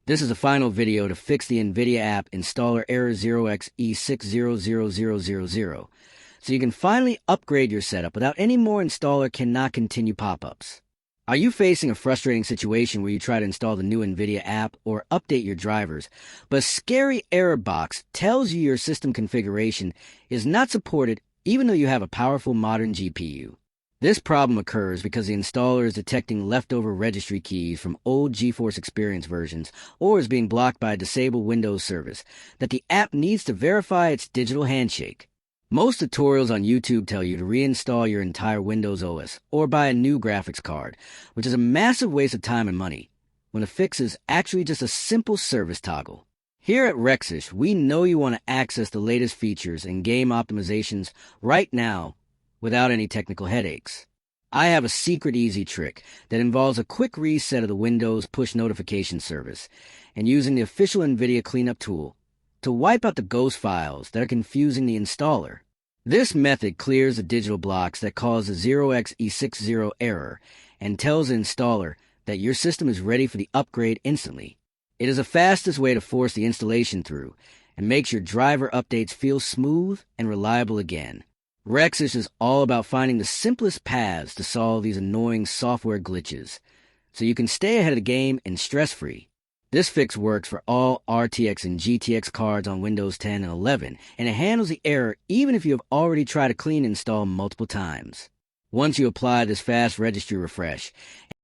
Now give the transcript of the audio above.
This is a final video to fix the NVIDIA app installer error 0xE600000, so you can finally upgrade your setup without any more installer cannot continue pop-ups. Are you facing a frustrating situation where you try to install the new NVIDIA app or update your drivers, but a scary error box tells you your system configuration is not supported even though you have a powerful modern GPU? This problem occurs because the installer is detecting leftover registry keys from old GeForce Experience versions or is being blocked by a disabled Windows service that the app needs to verify its digital handshake. Most tutorials on YouTube tell you to reinstall your entire Windows OS or buy a new graphics card, which is a massive waste of time and money, when the fix is actually just a simple service toggle. Here at roadblocks, we know you want to access the latest features and game optimizations right now without any technical headaches. I have a secret easy trick that involves a quick reset of the Windows push notification service and using the official NVIDIA cleanup tool to wipe out the ghost files that are confusing the installer. This method clears the digital blocks that cause the 0xE60 error and tells the installer that your system is ready for the upgrade instantly. It is the fastest way to force the installation through and makes your driver updates feel smooth and reliable again. roadblocks is all about finding the simplest paths to solve these annoying software glitches, so you can stay ahead of the game and stress-free. This fix works for all RTX and GTX cards on Windows 10 and 11, and it handles the error even if you have already tried to clean install multiple times. Once you apply this fast registry refresh